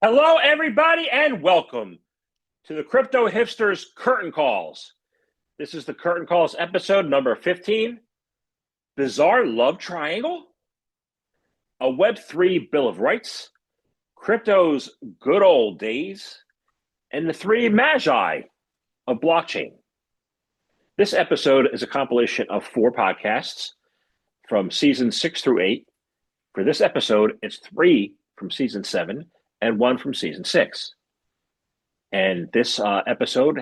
Hello, everybody, and welcome to the Crypto Hipsters Curtain Calls. This is the Curtain Calls episode number 15. Bizarre Love Triangle, a Web3 Bill of Rights, crypto's good old days, and the three magi of blockchain. This episode is a compilation of 4 podcasts from season 6 through 8. For this episode, it's 3 from season 7 and 1 from season 6. And this episode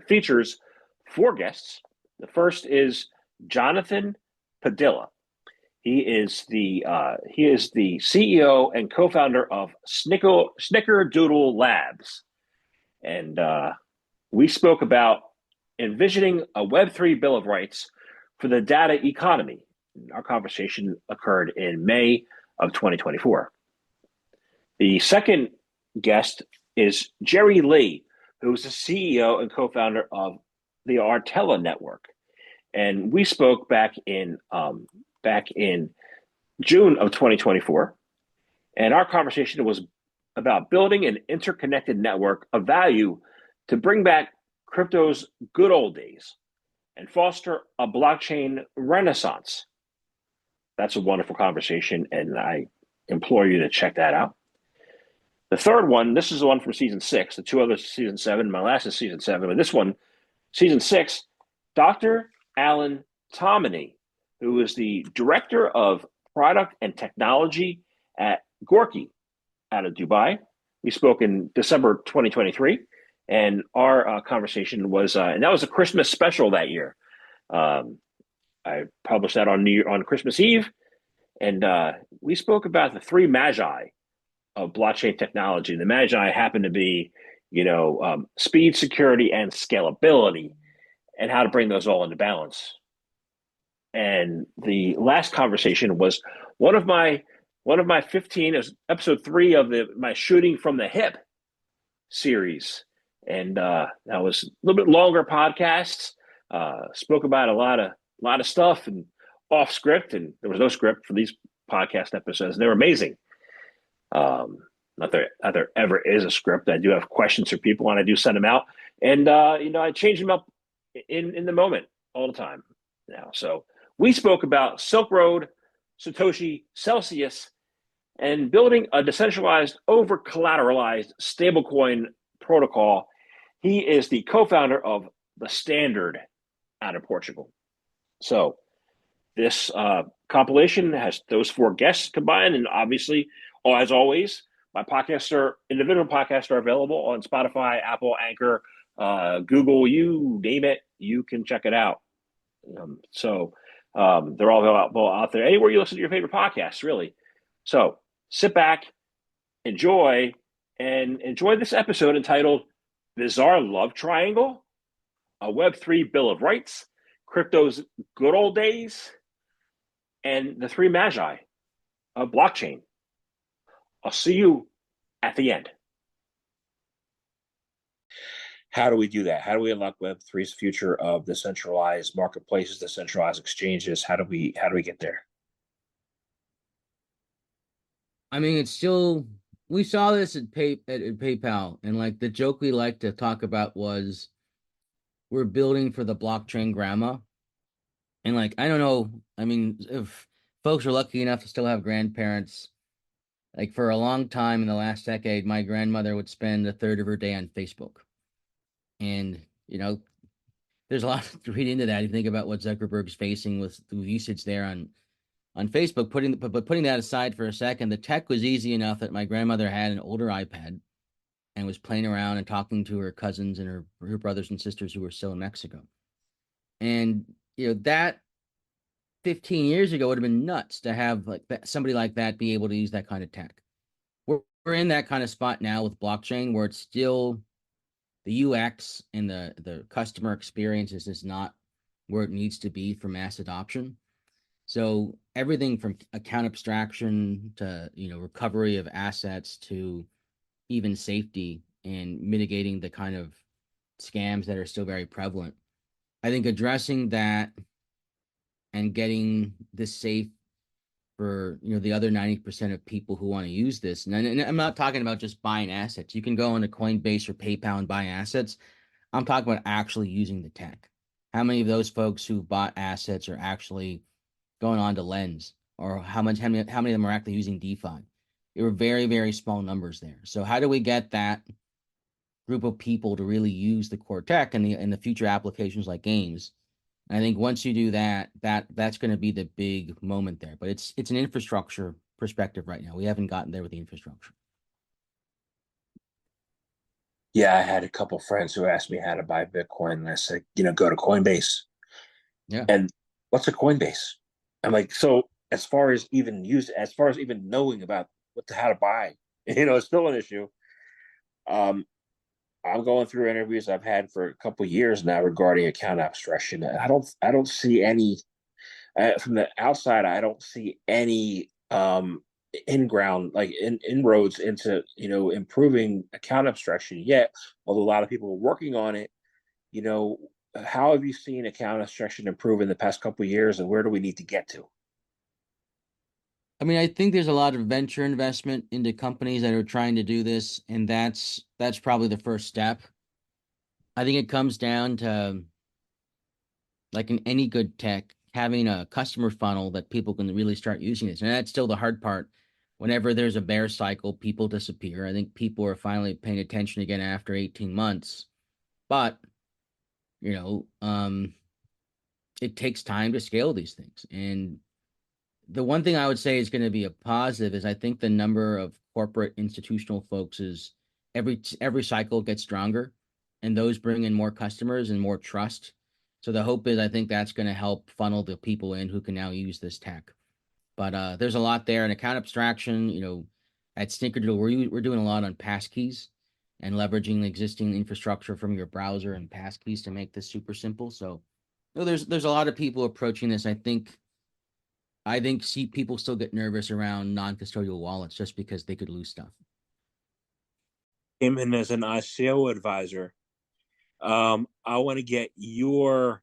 features 4 guests. The first is Jonathan Padilla. He is the CEO and co-founder of Snickerdoodle Labs, and we spoke about envisioning a Web3 Bill of Rights for the data economy. Our conversation occurred in May of 2024. The second guest is Jerry Lee, who is the CEO and co-founder of the Artela network. And we spoke back in June of 2024. And our conversation was about building an interconnected network of value to bring back crypto's good old days and foster a blockchain renaissance. That's a wonderful conversation, and I implore you to check that out. The third one, this is the one from season 6. The 2 others, season 7. My last is season 7. But this one, season 6, Dr. Alan Tominey, who is the director of product and technology at Gorki out of Dubai. We spoke in December 2023, and our conversation was, and that was a Christmas special that year. I published that on Christmas Eve, and we spoke about the 3 magi of blockchain technology. The magi happen to be, speed, security, and scalability, and how to bring those all into balance. And the last conversation was one of my 15, it was episode 3 of my Shooting from the Hip series. And that was a little bit longer podcasts, spoke about a lot of stuff and off script, and there was no script for these podcast episodes. They were amazing. Not there ever is a script. I do have questions for people, and I do send them out, and I change them up in the moment all the time now. So we spoke about Silk Road, Satoshi, Celsius, and building a decentralized, over collateralized stablecoin protocol. He is the co-founder of the Standard out of Portugal. So this compilation has those 4 guests combined, and obviously, as always, my individual podcasts are available on Spotify, Apple, Anchor, Google, you name it, you can check it out. They're all available out there, anywhere you listen to your favorite podcasts, really. So sit back, enjoy this episode entitled Bizarre Love Triangle, a Web3 Bill of Rights, crypto's good old days, and the 3 magi of blockchain. I'll see you at the end. How do we do that? How do we unlock Web3's future of decentralized marketplaces, decentralized exchanges? How do we get there? I mean, it's still, we saw this at PayPal, and like the joke we like to talk about was we're building for the blockchain grandma. And like, I don't know, I mean, if folks are lucky enough to still have grandparents, like for a long time in the last decade, my grandmother would spend a third of her day on Facebook. And, there's a lot to read into that. You think about what Zuckerberg's facing with usage there on Facebook. Putting that aside for a second, the tech was easy enough that my grandmother had an older iPad and was playing around and talking to her cousins and her brothers and sisters who were still in Mexico. And, that 15 years ago would have been nuts to have somebody like that be able to use that kind of tech. We're in that kind of spot now with blockchain where it's still the UX and the customer experience is not where it needs to be for mass adoption. So everything from account abstraction to, recovery of assets to even safety and mitigating the kind of scams that are still very prevalent. I think addressing that and getting this safe for the other 90% of people who want to use this. And I'm not talking about just buying assets. You can go into Coinbase or PayPal and buy assets. I'm talking about actually using the tech. How many of those folks who bought assets are actually going on to Lens, or how many of them are actually using DeFi? There were very, very small numbers there. So how do we get that group of people to really use the core tech and the future applications like games? And I think once you do that, that's going to be the big moment there. But it's an infrastructure perspective right now. We haven't gotten there with the infrastructure. Yeah, I had a couple friends who asked me how to buy Bitcoin, and I said, go to Coinbase. Yeah. And what's a Coinbase? I'm like, so as far as even knowing about how to buy, it's still an issue. Um, I'm going through interviews I've had for a couple of years now regarding account abstraction. I don't see any from the outside. I don't see any inroads into improving account abstraction yet. Although a lot of people are working on it. You know, how have you seen account abstraction improve in the past couple of years, and where do we need to get to? I mean, I think there's a lot of venture investment into companies that are trying to do this, and that's probably the first step. I think it comes down to, like in any good tech, having a customer funnel that people can really start using this. And that's still the hard part. Whenever there's a bear cycle, people disappear. I think people are finally paying attention again after 18 months. But, you know, um, it takes time to scale these things. And the one thing I would say is going to be a positive is I think the number of corporate institutional folks is every cycle gets stronger, and those bring in more customers and more trust. So the hope is I think that's going to help funnel the people in who can now use this tech. But there's a lot there, and account abstraction. At Snickerdoodle, we're doing a lot on passkeys and leveraging the existing infrastructure from your browser and passkeys to make this super simple. So, there's a lot of people approaching this. I think see people still get nervous around non-custodial wallets just because they could lose stuff. Came in as an ICO advisor. I want to get your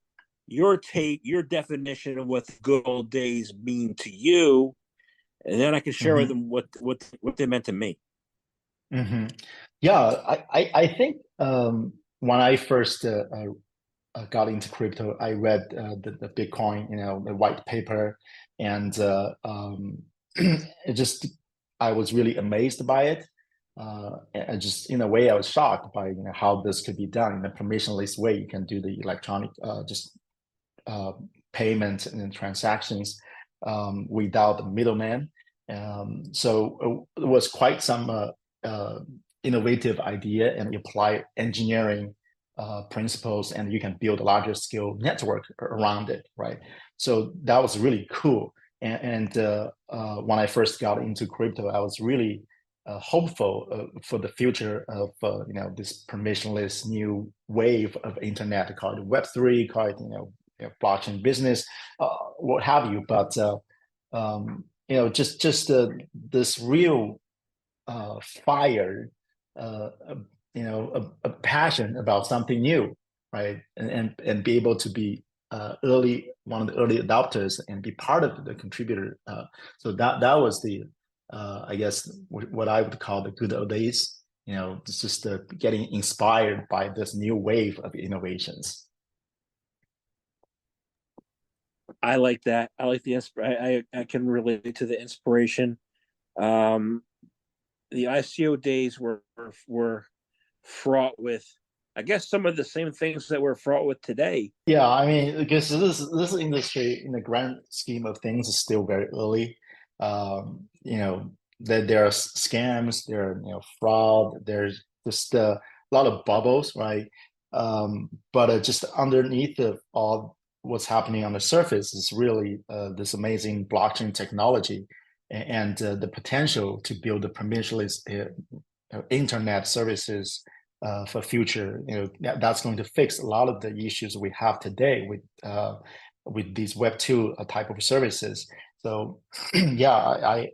take, your definition of what the good old days mean to you, and then I can share with Mm-hmm. them what they meant to me. Mm-hmm. Yeah, I think when I first got into crypto, I read the Bitcoin, the white paper, and it just I was really amazed by it. And just in a way, I was shocked by how this could be done in a permissionless way. You can do the electronic just uh, payment and transactions without the middleman. So it was quite some innovative idea, and apply engineering principles, and you can build a larger scale network around it, right? So that was really cool. And when I first got into crypto, I was really hopeful for the future of this permissionless new wave of internet called Web3, called blockchain business, what have you. But just this real fire, uh, a passion about something new, right? And be able to be one of the early adopters and be part of the contributor. So that was the I guess what I would call the good old days. It's just getting inspired by this new wave of innovations. I like that. I like the I can relate to the inspiration. Um, the ICO days were fraught with, I guess, some of the same things that we're fraught with today. Yeah, I mean, because this industry, in the grand scheme of things, is still very early. There are scams, there are fraud, there's just a lot of bubbles, right? But just underneath of all what's happening on the surface is really this amazing blockchain technology, and the potential to build the permissionless internet services for future. That's going to fix a lot of the issues we have today with these Web2 type of services. So yeah,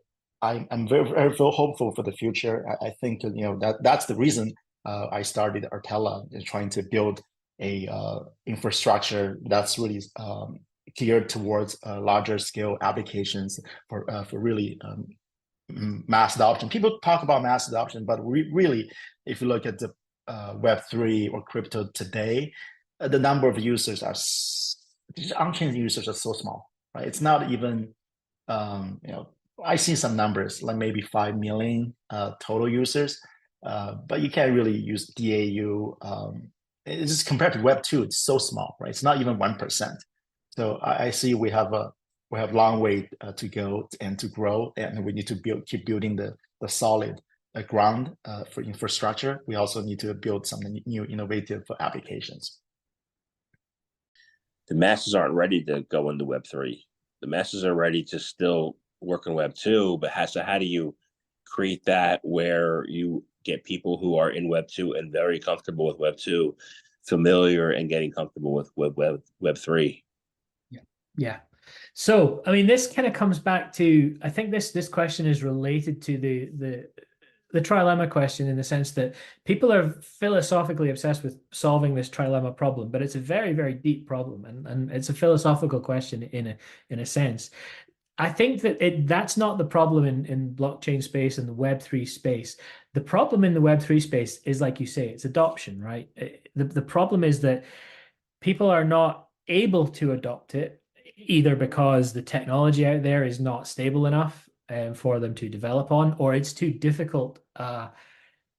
I'm very, very hopeful for the future. I think that's the reason I started Artela, trying to build a infrastructure that's really geared towards larger scale applications for really mass adoption. People talk about mass adoption, but really, if you look at the Web3 or crypto today, the number of users are on-chain users are so small, right? It's not even I see some numbers like maybe 5 million total users, but you can't really use DAU. It's just compared to Web2, it's so small, right? It's not even 1%. So I see we have long way to go and to grow, and we need to keep building the solid ground for infrastructure. We also need to build some new innovative applications. The masses aren't ready to go into Web3. The masses are ready to still work in Web2, but how do you create that where you get people who are in Web2 and very comfortable with Web2, familiar and getting comfortable with Web3? Yeah. So, I mean, this kind of comes back to, I think this question is related to the trilemma question, in the sense that people are philosophically obsessed with solving this trilemma problem, but it's a very, very deep problem, and it's a philosophical question in a sense. I think that that's not the problem in blockchain space and the Web3 space. The problem in the Web3 space is, like you say, it's adoption, right? The problem is that people are not able to adopt it, either because the technology out there is not stable enough for them to develop on, or it's too difficult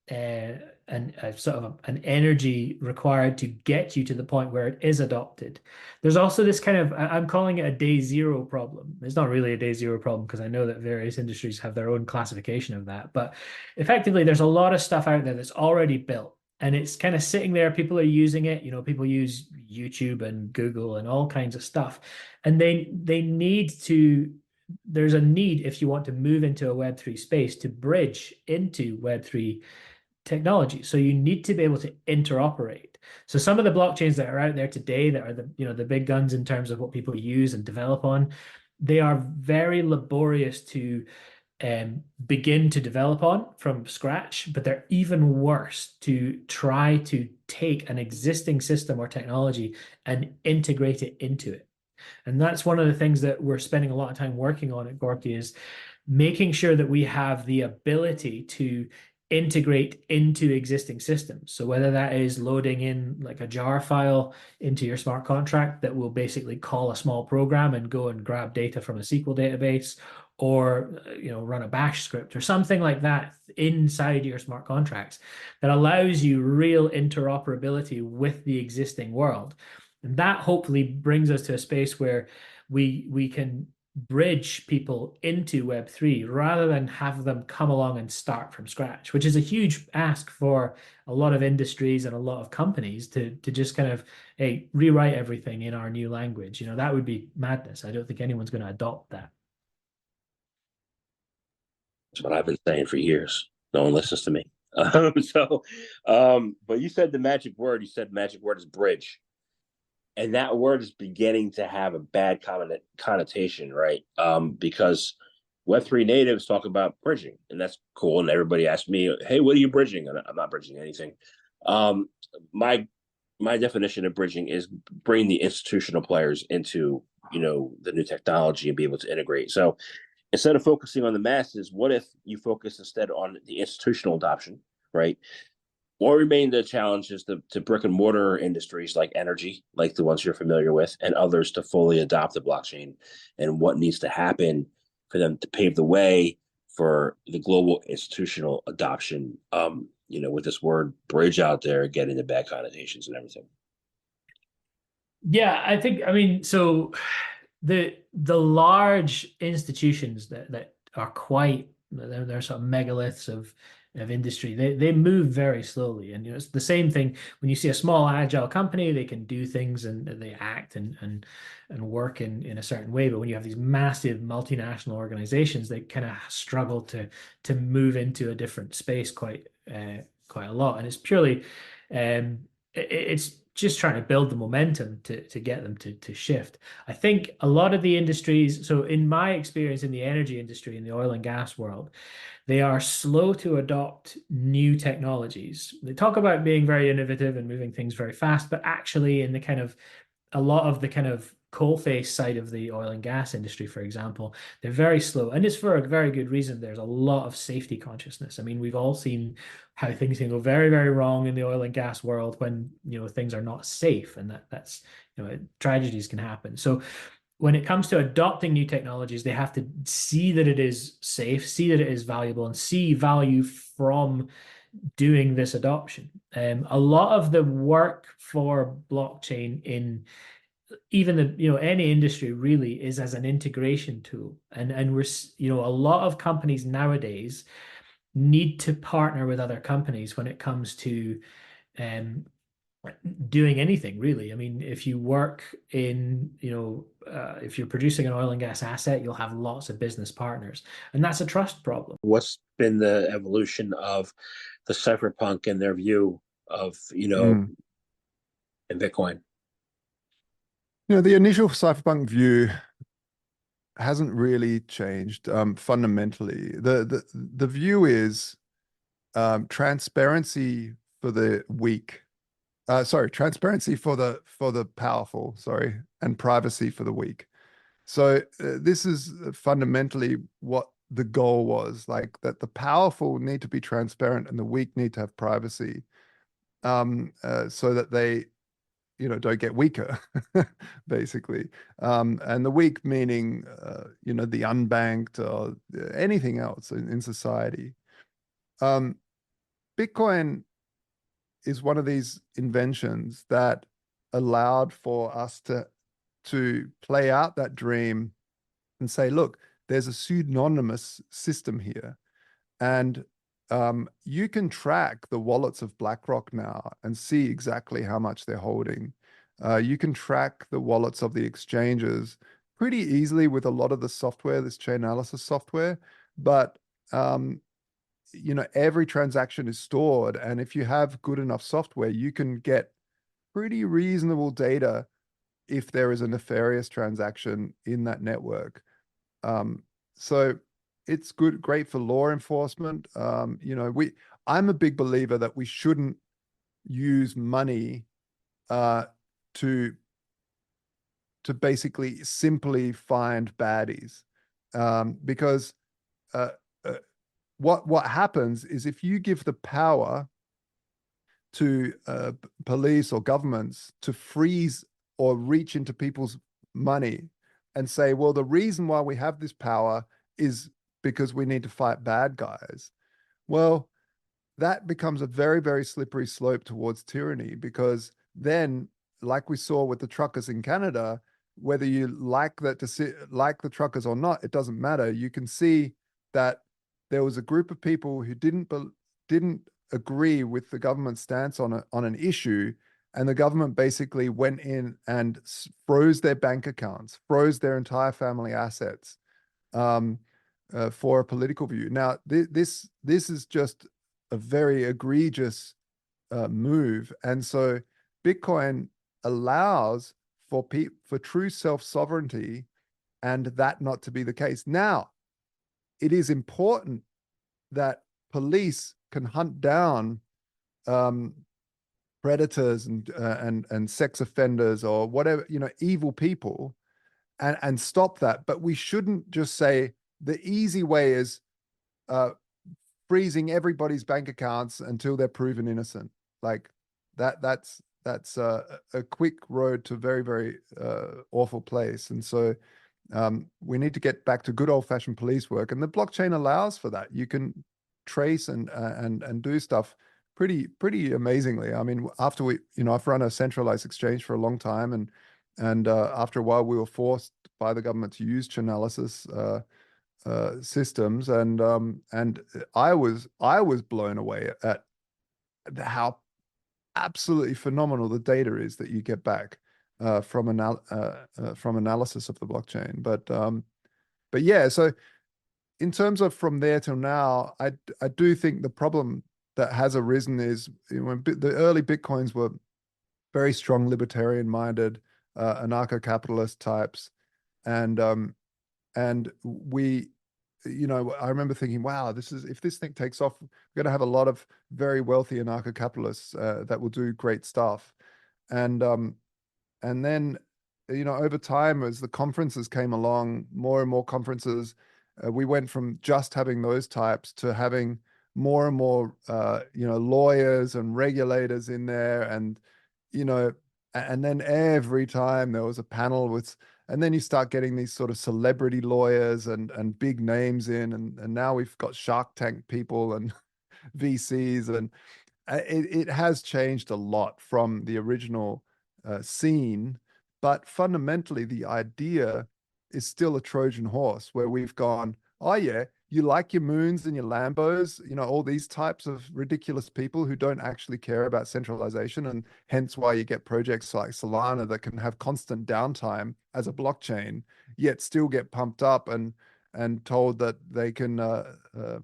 and sort of an energy required to get you to the point where it is adopted. There's also this kind of, I'm calling it a day zero problem. It's not really a day zero problem, because I know that various industries have their own classification of that. But effectively, there's a lot of stuff out there that's already built, and it's kind of sitting there. People are using it. People use YouTube and Google and all kinds of stuff. And they need to, there's a need, if you want to move into a Web3 space, to bridge into Web3 technology. So you need to be able to interoperate. So some of the blockchains that are out there today that are the big guns in terms of what people use and develop on, they are very laborious to begin to develop on from scratch, but they're even worse to try to take an existing system or technology and integrate it into it. And that's one of the things that we're spending a lot of time working on at Gorki, is making sure that we have the ability to integrate into existing systems. So whether that is loading in like a jar file into your smart contract that will basically call a small program and go and grab data from a SQL database, or run a bash script or something like that inside your smart contracts that allows you real interoperability with the existing world. And that hopefully brings us to a space where we can bridge people into Web3 rather than have them come along and start from scratch, which is a huge ask for a lot of industries and a lot of companies to just kind of rewrite everything in our new language. That would be madness. I don't think anyone's going to adopt that. That's what I've been saying for years. No one listens to me. But you said the magic word. You said the magic word is bridge. And that word is beginning to have a bad connotation, right? Because Web3 natives talk about bridging, and that's cool. And everybody asks me, hey, what are you bridging? And I'm not bridging anything. My definition of bridging is bring the institutional players into, the new technology and be able to integrate. So instead of focusing on the masses, what if you focus instead on the institutional adoption, right? What remain the challenges to brick and mortar industries like energy, like the ones you're familiar with, and others to fully adopt the blockchain, and what needs to happen for them to pave the way for the global institutional adoption, with this word bridge out there getting the bad connotations and everything. Yeah, I mean, so the large institutions that are they're sort of megaliths of industry, they move very slowly. And it's the same thing when you see a small agile company, they can do things and they act and work in a certain way. But when you have these massive multinational organizations, they kind of struggle to move into a different space quite a lot. And it's purely it's just trying to build the momentum to get them to shift. I think a lot of the industries, so in my experience in the energy industry, in the oil and gas world, they are slow to adopt new technologies. They talk about being very innovative and moving things very fast, but actually in the kind of a lot of the kind of coalface side of the oil and gas industry, for example, they're very slow, and it's for a very good reason. There's a lot of safety consciousness. I mean, we've all seen how things can go very, very wrong in the oil and gas world when, you know, things are not safe, and that's, you know, tragedies can happen. So when it comes to adopting new technologies, they have to see that it is safe, see that it is valuable, and see value from doing this adoption. A lot of the work for blockchain in even the, you know, any industry really is as an integration tool, and we're, you know, a lot of companies nowadays need to partner with other companies when it comes to doing anything really. I mean, if you work in, you know, if you're producing an oil and gas asset, you'll have lots of business partners, and that's a trust problem. What's been the evolution of the cypherpunk and their view of, you know, in Bitcoin? You know, the initial cypherpunk view hasn't really changed fundamentally. The view is transparency for the weak. Transparency for the powerful, and privacy for the weak. So this is fundamentally what the goal was, like that the powerful need to be transparent and the weak need to have privacy, so that they, you know, don't get weaker, basically. And the weak meaning, you know, the unbanked or anything else in society. Bitcoin is one of these inventions that allowed for us to play out that dream and say, look, there's a pseudonymous system here. And you can track the wallets of BlackRock now and see exactly how much they're holding. You can track the wallets of the exchanges pretty easily with a lot of the software, this chain analysis software. But you know, every transaction is stored, and if you have good enough software, you can get pretty reasonable data if there is a nefarious transaction in that network. So it's great for law enforcement. You know, I'm a big believer that we shouldn't use money to basically simply find baddies, because what happens is if you give the power to police or governments to freeze or reach into people's money and say, well, the reason why we have this power is because we need to fight bad guys. Well, that becomes a very, very slippery slope towards tyranny, because then, like we saw with the truckers in Canada, whether you like the truckers or not, it doesn't matter. You can see that there was a group of people who didn't agree with the government's stance on an issue, and the government basically went in and froze their bank accounts, froze their entire family assets, for a political view. Now, this is just a very egregious move, and so Bitcoin allows for true self-sovereignty, and that not to be the case. Now, it is important that police can hunt down predators and sex offenders or whatever, you know, evil people, and stop that. But we shouldn't just say the easy way is freezing everybody's bank accounts until they're proven innocent. Like that's a quick road to a very, very awful place. And so we need to get back to good old-fashioned police work, and the blockchain allows for that. You can trace and do stuff pretty amazingly. I mean, after I've run a centralized exchange for a long time, and after a while we were forced by the government to use chainalysis systems, and I was blown away at how absolutely phenomenal the data is that you get back from analysis of the blockchain. But yeah, so in terms of from there till now, I do think the problem that has arisen is, when the early Bitcoins were very strong libertarian-minded, anarcho-capitalist types, and we, I remember thinking, wow, if this thing takes off, we're going to have a lot of very wealthy anarcho-capitalists that will do great stuff, and then over time, as the conferences came along, more and more conferences, we went from just having those types to having more and more, lawyers and regulators in there. And, and then every time there was a panel with, and then you start getting these sort of celebrity lawyers and big names in, and now we've got Shark Tank people and VCs, and it has changed a lot from the original scene. But fundamentally, the idea is still a Trojan horse, where we've gone, oh yeah, you like your moons and your Lambos, all these types of ridiculous people who don't actually care about centralization, and hence why you get projects like Solana that can have constant downtime as a blockchain, yet still get pumped up and told that they can run.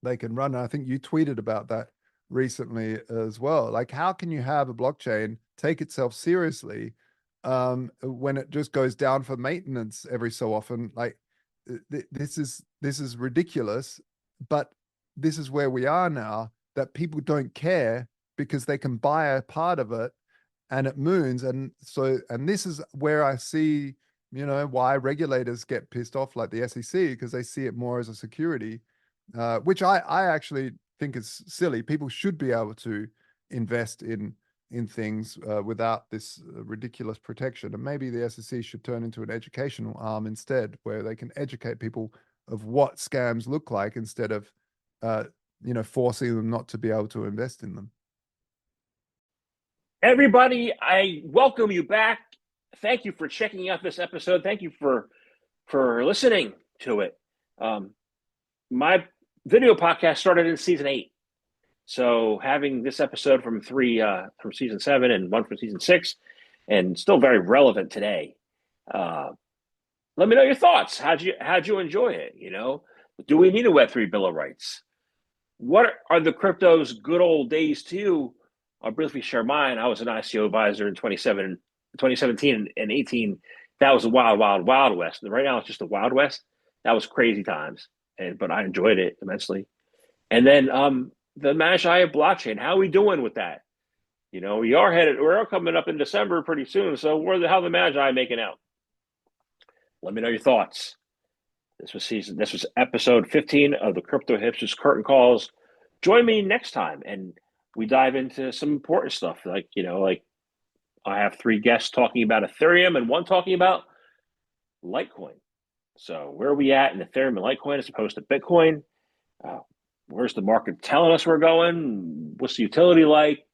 And I think you tweeted about that recently as well. Like, how can you have a blockchain take itself seriously when it just goes down for maintenance every so often? Like, this is ridiculous. But this is where we are now, that people don't care because they can buy a part of it and it moons. And this is where I see, why regulators get pissed off, like the SEC, because they see it more as a security, which I actually think is silly. People should be able to invest in things without this ridiculous protection. And maybe the SEC should turn into an educational arm instead, where they can educate people of what scams look like instead of forcing them not to be able to invest in them. Everybody, I welcome you back. Thank you for checking out this episode. Thank you for listening to it. My video podcast started in season 8. So having this episode from 3 from season 7 and 1 from season 6, and still very relevant today. Let me know your thoughts. How'd you enjoy it? Do we need a Web3 Bill of Rights? What are the crypto's good old days to you? I'll briefly share mine. I was an ICO advisor in 2017 and 18. That was a wild, wild, wild west. And right now it's just a wild west. That was crazy times, but I enjoyed it immensely. And then the Magi of blockchain. How are we doing with that? We're coming up in December pretty soon. So how the Magi making out? Let me know your thoughts. This was episode 15 of the Crypto Hipsters Curtain Calls. Join me next time, and we dive into some important stuff. Like I have 3 guests talking about Ethereum and 1 talking about Litecoin. So where are we at in Ethereum and Litecoin as opposed to Bitcoin? Where's the market telling us we're going? What's the utility like?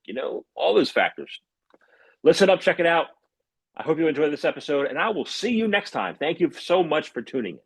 All those factors. Listen up, check it out. I hope you enjoyed this episode, and I will see you next time. Thank you so much for tuning in.